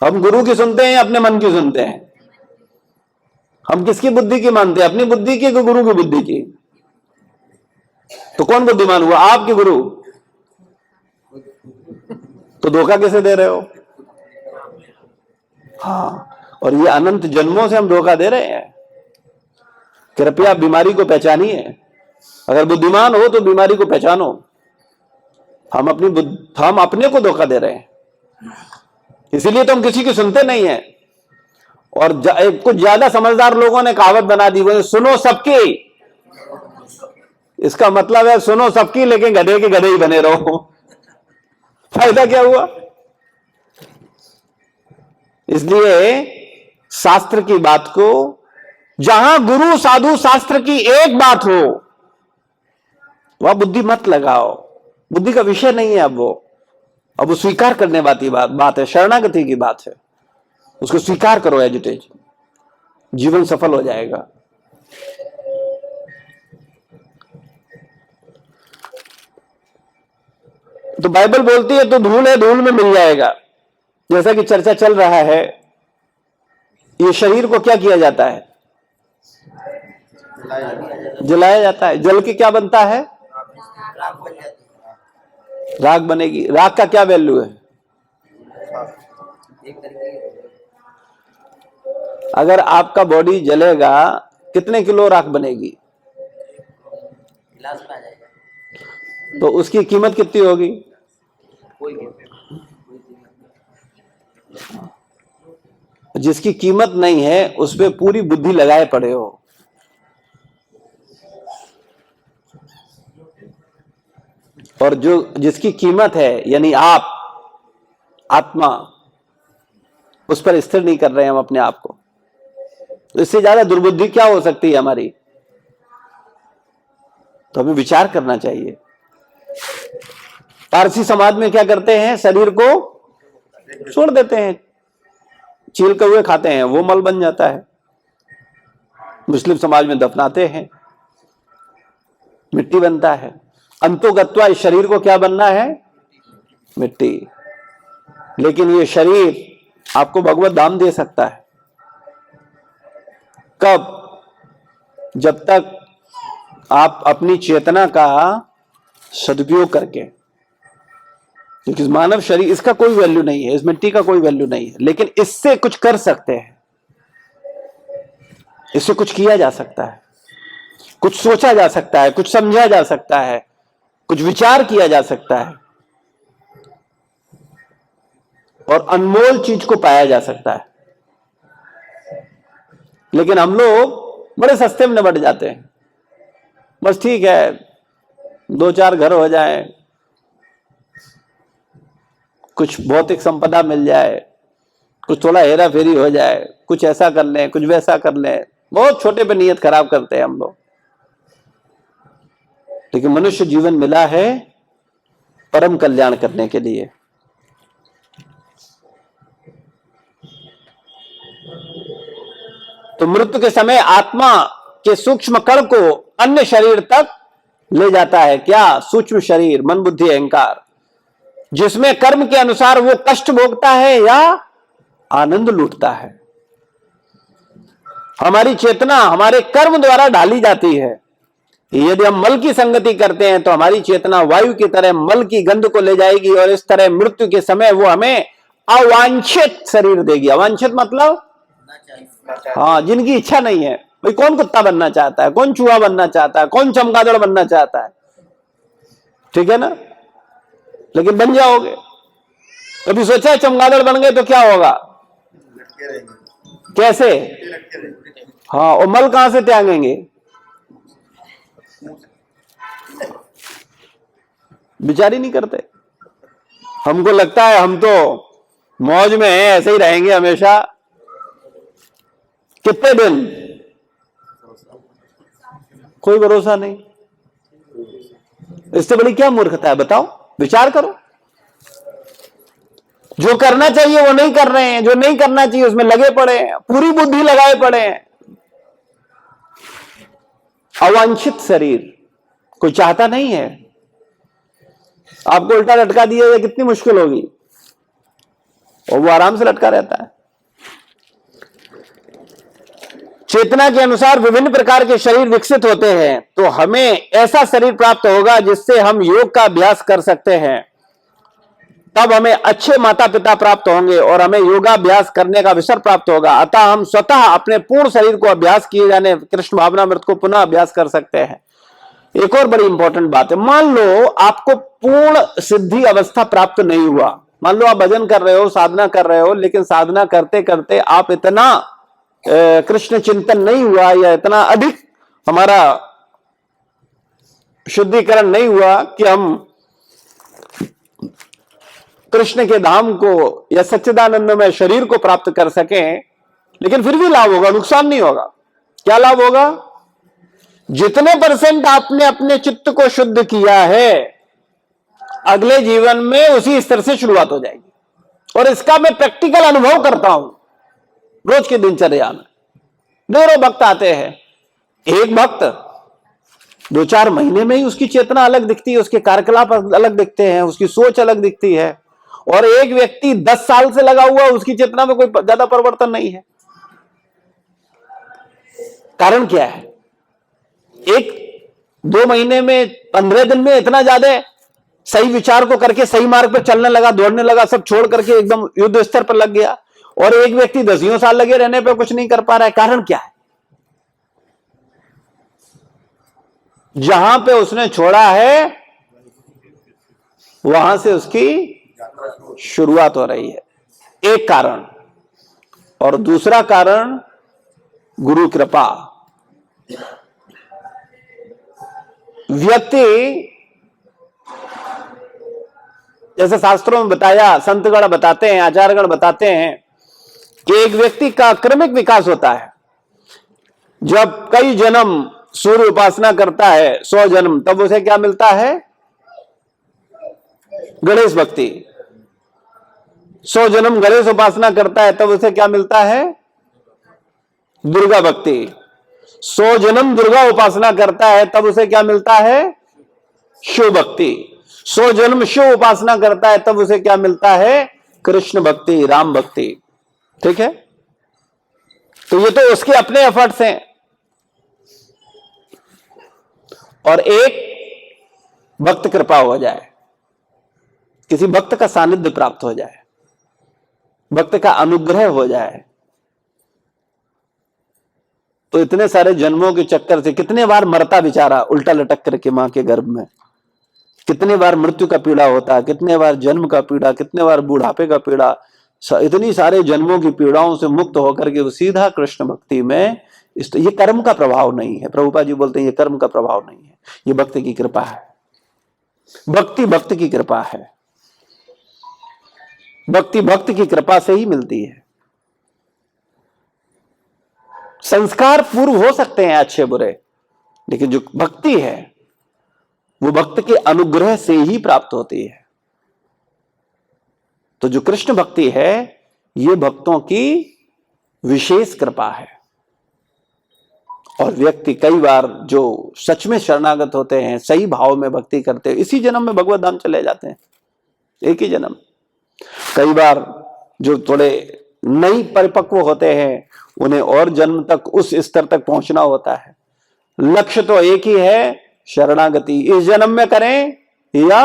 हम गुरु की सुनते हैं या अपने मन की सुनते हैं? हम किसकी बुद्धि की मानते हैं, अपनी बुद्धि की कि गुरु की बुद्धि की? तो कौन बुद्धिमान हुआ, आप कि गुरु? तो धोखा कैसे दे रहे हो? हाँ, और ये अनंत जन्मों से हम धोखा दे रहे हैं। कृपया बीमारी को पहचानिए, अगर बुद्धिमान हो तो बीमारी को पहचानो। हम अपने को धोखा दे रहे हैं, इसीलिए तो हम किसी की सुनते नहीं हैं। और कुछ ज्यादा समझदार लोगों ने कहावत बना दी, वो सुनो सबकी। इसका मतलब है सुनो सबकी लेकिन गधे के गधे ही बने रहो। फायदा क्या हुआ? इसलिए शास्त्र की बात को, जहां गुरु साधु शास्त्र की एक बात हो वह बुद्धि मत लगाओ, बुद्धि का विषय नहीं है। अब वो स्वीकार करने वाली बात है, शरणागति की बात है। उसको स्वीकार करो एज इट इज, जीवन सफल हो जाएगा। तो बाइबल बोलती है तो धूल है, धूल में मिल जाएगा। जैसा कि चर्चा चल रहा है, ये शरीर को क्या किया जाता है? जलाया जाता है। जल के क्या बनता है? राख बनेगी। राख का क्या वैल्यू है? अगर आपका बॉडी जलेगा कितने किलो राख बनेगी? तो उसकी कीमत कितनी होगी? जिसकी कीमत नहीं है उस पे पूरी बुद्धि लगाए पड़े हो। और जिसकी कीमत है यानी आप आत्मा, उस पर स्थिर नहीं कर रहे हैं हम अपने आप को। तो इससे ज्यादा दुर्बुद्धि क्या हो सकती है हमारी? तो हमें विचार करना चाहिए। पारसी समाज में क्या करते हैं? शरीर को छोड़ देते हैं, चील कौवे खाते हैं, वो मल बन जाता है। मुस्लिम समाज में दफनाते हैं, मिट्टी बनता है। अंतोगत्वा इस शरीर को क्या बनना है? मिट्टी। लेकिन ये शरीर आपको भगवत धाम दे सकता है कब? जब तक आप अपनी चेतना का सदुपयोग करके, क्योंकि मानव शरीर, इसका कोई वैल्यू नहीं है, इस मिट्टी का कोई वैल्यू नहीं है, लेकिन इससे कुछ कर सकते हैं, इससे कुछ किया जा सकता है, कुछ सोचा जा सकता है, कुछ समझा जा सकता है, कुछ विचार किया जा सकता है और अनमोल चीज को पाया जा सकता है। लेकिन हम लोग बड़े सस्ते में निपट जाते हैं। बस ठीक है, 2-4 घर हो जाए, कुछ भौतिक संपदा मिल जाए, कुछ थोड़ा हेरा फेरी हो जाए, कुछ ऐसा कर लें, कुछ वैसा कर लें, बहुत छोटे पे नियत खराब करते हैं हम लोग। लेकिन मनुष्य जीवन मिला है परम कल्याण करने के लिए। तो मृत्यु के समय आत्मा के सूक्ष्म कण को अन्य शरीर तक ले जाता है। क्या? सूक्ष्म शरीर, मन बुद्धि अहंकार, जिसमें कर्म के अनुसार वो कष्ट भोगता है या आनंद लूटता है। हमारी चेतना हमारे कर्म द्वारा ढाली जाती है। यदि हम मल की संगति करते हैं तो हमारी चेतना वायु की तरह मल की गंध को ले जाएगी और इस तरह मृत्यु के समय वो हमें अवांछित शरीर देगी। अवांछित मतलब, हाँ, जिनकी इच्छा नहीं है। भाई कौन कुत्ता बनना चाहता है? कौन चूहा बनना चाहता है? कौन चमगादड़ बनना चाहता है? ठीक है ना? लेकिन बन जाओगे। कभी सोचा है चमगादड़ बन गए तो क्या होगा? कैसे? हाँ, और मल कहां से त्यागेंगे? विचार ही नहीं करते। हमको लगता है हम तो मौज में हैं, ऐसे ही रहेंगे हमेशा। कितने दिन, कोई भरोसा नहीं। इससे बड़ी क्या मूर्खता है बताओ? विचार करो। जो करना चाहिए वो नहीं कर रहे हैं, जो नहीं करना चाहिए उसमें लगे पड़े हैं, पूरी बुद्धि लगाए पड़े हैं। अवांछित शरीर कोई चाहता नहीं है। आपको उल्टा लटका दिया जाए कितनी मुश्किल होगी, और वो आराम से लटका रहता है। चेतना के अनुसार विभिन्न प्रकार के शरीर विकसित होते हैं, तो हमें ऐसा शरीर प्राप्त होगा जिससे हम योग का अभ्यास कर सकते हैं। तब हमें अच्छे माता पिता प्राप्त होंगे और हमें योगाभ्यास करने का अवसर प्राप्त होगा। अतः हम स्वतः अपने पूर्ण शरीर को अभ्यास किए जाने कृष्ण भावनामृत को पुनः अभ्यास कर सकते हैं। एक और बड़ी इंपॉर्टेंट बात है, मान लो आपको पूर्ण सिद्धि अवस्था प्राप्त नहीं हुआ। मान लो आप भजन कर रहे हो, साधना कर रहे हो, लेकिन साधना करते करते आप इतना कृष्ण चिंतन नहीं हुआ, या इतना अधिक हमारा शुद्धिकरण नहीं हुआ कि हम कृष्ण के धाम को या सच्चिदानंद में शरीर को प्राप्त कर सकें। लेकिन फिर भी लाभ होगा, नुकसान नहीं होगा। क्या लाभ होगा? जितने % आपने अपने चित्त को शुद्ध किया है, अगले जीवन में उसी स्तर से शुरुआत हो जाएगी। और इसका मैं प्रैक्टिकल अनुभव करता हूं रोज की दिनचर्या में। ढेरों भक्त आते हैं, एक भक्त 2-4 महीने में ही उसकी चेतना अलग दिखती है, उसके कार्यकलाप अलग दिखते हैं, उसकी सोच अलग दिखती है। और एक व्यक्ति 10 साल से लगा हुआ, उसकी चेतना में कोई ज्यादा परिवर्तन नहीं है। कारण क्या है? 1-2 महीने में, 15 दिन में इतना ज्यादा सही विचार को करके सही मार्ग पर चलने लगा, दौड़ने लगा, सब छोड़ करके एकदम युद्ध स्तर पर लग गया। और एक व्यक्ति 10 साल लगे रहने पर कुछ नहीं कर पा रहा है। कारण क्या है? जहां पे उसने छोड़ा है वहां से उसकी शुरुआत हो रही है, एक कारण। और दूसरा कारण गुरु कृपा। व्यक्ति, जैसे शास्त्रों में बताया, संतगण बताते हैं, आचार्यगण बताते हैं कि एक व्यक्ति का क्रमिक विकास होता है। जब कई जन्म सूर्य उपासना करता है, 100 जन्म, तब उसे क्या मिलता है? गणेश भक्ति। 100 जन्म गणेश उपासना करता है, तब उसे क्या मिलता है? दुर्गा भक्ति। 100 जन्म दुर्गा उपासना करता है, तब उसे क्या मिलता है? शिव भक्ति। 100 जन्म शिव उपासना करता है, तब उसे क्या मिलता है? कृष्ण भक्ति, राम भक्ति। ठीक है? तो ये तो उसके अपने एफर्ट्स हैं। और एक भक्त कृपा हो जाए, किसी भक्त का सानिध्य प्राप्त हो जाए, भक्त का अनुग्रह हो जाए, तो इतने सारे जन्मों के चक्कर से कितने बार मरता बेचारा उल्टा लटक करके मां के गर्भ में, कितने बार मृत्यु का पीड़ा होता, कितने बार जन्म का पीड़ा, कितने बार बुढ़ापे का पीड़ा, इतनी सारे जन्मों की पीड़ाओं से मुक्त होकर के वो सीधा कृष्ण भक्ति में। ये कर्म का प्रभाव नहीं है। प्रभुपाद जी बोलते हैं ये कर्म का प्रभाव नहीं है, ये भक्ति की कृपा है। भक्ति भक्त की कृपा है। भक्ति भक्त की कृपा से ही मिलती है। संस्कार पूर्व हो सकते हैं अच्छे बुरे, लेकिन जो भक्ति है वो भक्त के अनुग्रह से ही प्राप्त होती है। तो जो कृष्ण भक्ति है ये भक्तों की विशेष कृपा है। और व्यक्ति कई बार जो सच में शरणागत होते हैं, सही भाव में भक्ति करते हैं, इसी जन्म में भगवत धाम चले जाते हैं, एक ही जन्म। कई बार जो थोड़े नई परिपक्व होते हैं उन्हें और जन्म तक उस स्तर तक पहुंचना होता है। लक्ष्य तो एक ही है, शरणागति। इस जन्म में करें या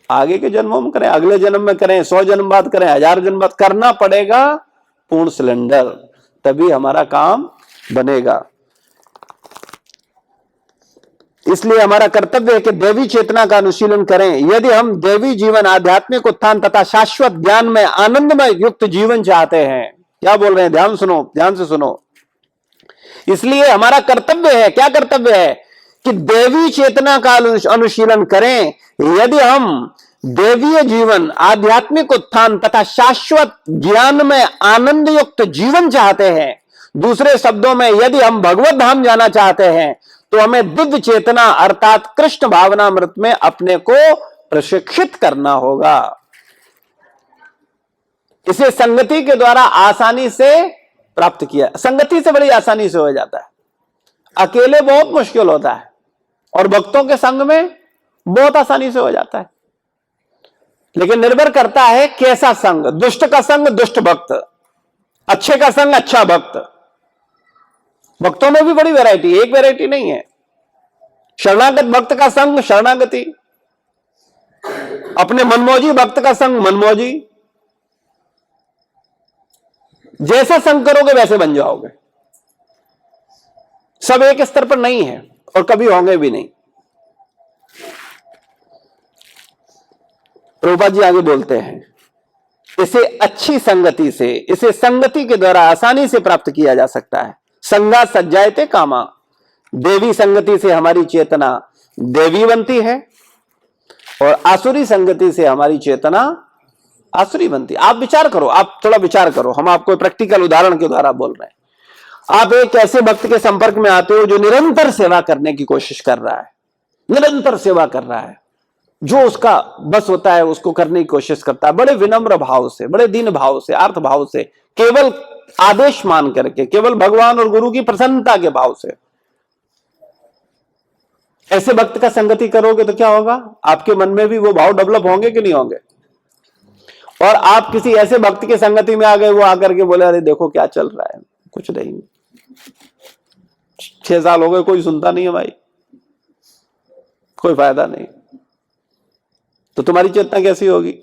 आगे के जन्मों में करें, अगले जन्म में करें, 100 जन्म बाद करें, 1000 जन्म बाद, करना पड़ेगा पूर्ण सिलेंडर, तभी हमारा काम बनेगा। इसलिए हमारा कर्तव्य है कि देवी चेतना का अनुशीलन करें। यदि हम देवी जीवन, आध्यात्मिक उत्थान तथा शाश्वत ज्ञान में आनंदमय युक्त जीवन चाहते हैं, क्या बोल रहे हैं, ध्यान सुनो, ध्यान से सुनो। इसलिए हमारा कर्तव्य है, क्या कर्तव्य है कि देवी चेतना का अनुशीलन करें। यदि हम देवीय जीवन, आध्यात्मिक उत्थान तथा शाश्वत ज्ञान में आनंद युक्त जीवन चाहते हैं, दूसरे शब्दों में यदि हम भगवत धाम जाना चाहते हैं, तो हमें दिव्य चेतना अर्थात कृष्ण भावनामृत में अपने को प्रशिक्षित करना होगा। इसे संगति के द्वारा आसानी से प्राप्त किया, संगति से बड़ी आसानी से हो जाता है। अकेले बहुत मुश्किल होता है और भक्तों के संग में बहुत आसानी से हो जाता है। लेकिन निर्भर करता है कैसा संग, दुष्ट का संग दुष्ट भक्त, अच्छे का संग अच्छा भक्त। भक्तों में भी बड़ी वैरायटी, एक वैरायटी नहीं है। शरणागत भक्त का संग शरणागति, अपने मनमौजी भक्त का संग मनमौजी। जैसा संग करोगे वैसे बन जाओगे। सब एक स्तर पर नहीं है और कभी होंगे भी नहीं। प्रभुपाद जी आगे बोलते हैं, इसे अच्छी संगति से, इसे संगति के द्वारा आसानी से प्राप्त किया जा सकता है। संगा सज्जायते कामा, देवी संगति से हमारी चेतना देवी बनती है और आसुरी संगति से हमारी चेतना आसुरी बनती है। आप विचार करो, आप थोड़ा विचार करो, हम आपको प्रैक्टिकल उदाहरण के द्वारा बोल रहे हैं। आप एक ऐसे भक्त के संपर्क में आते हो जो निरंतर सेवा करने की कोशिश कर रहा है, निरंतर सेवा कर रहा है, जो उसका बस होता है उसको करने की कोशिश करता है, बड़े विनम्र भाव से, बड़े दीन भाव से, अर्थ भाव से, केवल आदेश मान करके, केवल भगवान और गुरु की प्रसन्नता के भाव से। ऐसे भक्त का संगति करोगे तो क्या होगा, आपके मन में भी वो भाव डेवलप होंगे कि नहीं होंगे। और आप किसी ऐसे भक्त के संगति में आ गए, वो आकर के बोले अरे देखो क्या चल रहा है, कुछ नहीं, 6 साल हो गए कोई सुनता नहीं है भाई, कोई फायदा नहीं, तो तुम्हारी चेतना कैसी होगी।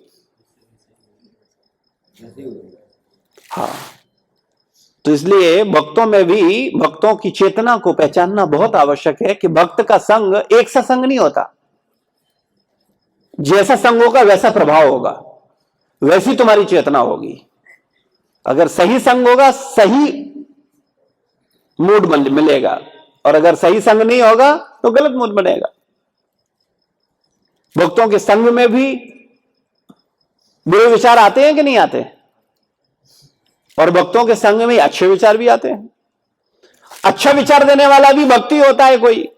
हाँ, तो इसलिए भक्तों में भी भक्तों की चेतना को पहचानना बहुत आवश्यक है कि भक्त का संग एक सा संग नहीं होता। जैसा संग होगा वैसा प्रभाव होगा, वैसी तुम्हारी चेतना होगी। अगर सही संग होगा सही मूड मिलेगा, और अगर सही संग नहीं होगा तो गलत मूड बनेगा। भक्तों के संग में भी बुरे विचार आते हैं कि नहीं आते, और भक्तों के संग में अच्छे विचार भी आते हैं। अच्छा विचार देने वाला भी भक्ति होता है कोई,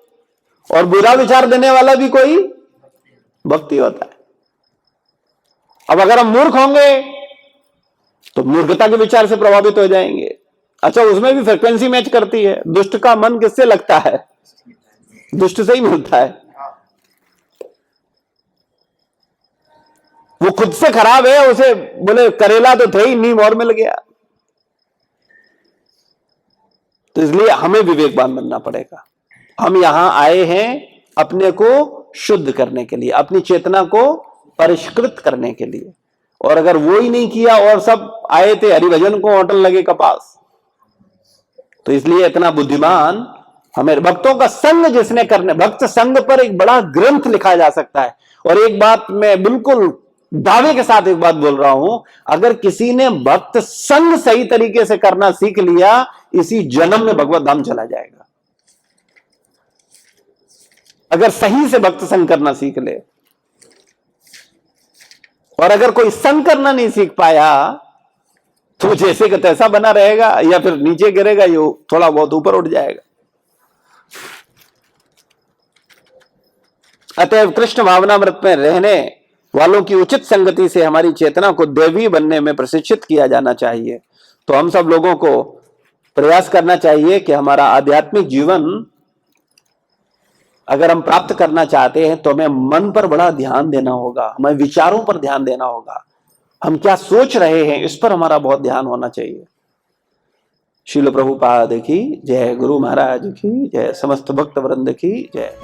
और बुरा विचार देने वाला भी कोई भक्ति होता है। अब अगर हम मूर्ख होंगे तो मूर्खता के विचार से प्रभावित हो जाएंगे। अच्छा, उसमें भी फ्रिक्वेंसी मैच करती है। दुष्ट का मन किससे लगता है, दुष्ट से ही मिलता है। वो खुद से खराब है, उसे बोले करेला तो थे ही, नीम और मिल गया। तो इसलिए हमें विवेकवान बनना पड़ेगा। हम यहां आए हैं अपने को शुद्ध करने के लिए, अपनी चेतना को परिष्कृत करने के लिए। और अगर वो ही नहीं किया और सब आए थे हरिभजन को होटल लगे कपास, तो इसलिए इतना बुद्धिमान हमें भक्तों का संग जिसने करने, भक्त संग पर एक बड़ा ग्रंथ लिखा जा सकता है। और एक बात मैं बिल्कुल दावे के साथ एक बात बोल रहा हूं, अगर किसी ने भक्त संग सही तरीके से करना सीख लिया, इसी जन्म में भगवत धाम चला जाएगा। अगर सही से भक्त संग करना सीख ले। और अगर कोई संग करना नहीं सीख पाया तो जैसे का तैसा बना रहेगा, या फिर नीचे गिरेगा, ये थोड़ा बहुत ऊपर उठ जाएगा। अतएव कृष्ण भावनामृत में रहने वालों की उचित संगति से हमारी चेतना को दैवी बनने में प्रशिक्षित किया जाना चाहिए। तो हम सब लोगों को प्रयास करना चाहिए कि हमारा आध्यात्मिक जीवन अगर हम प्राप्त करना चाहते हैं तो हमें मन पर बड़ा ध्यान देना होगा, हमें विचारों पर ध्यान देना होगा। हम क्या सोच रहे हैं इस पर हमारा बहुत ध्यान होना चाहिए। श्रील प्रभुपाद की जय, गुरु महाराज की जय, समस्त भक्त वृंद की जय।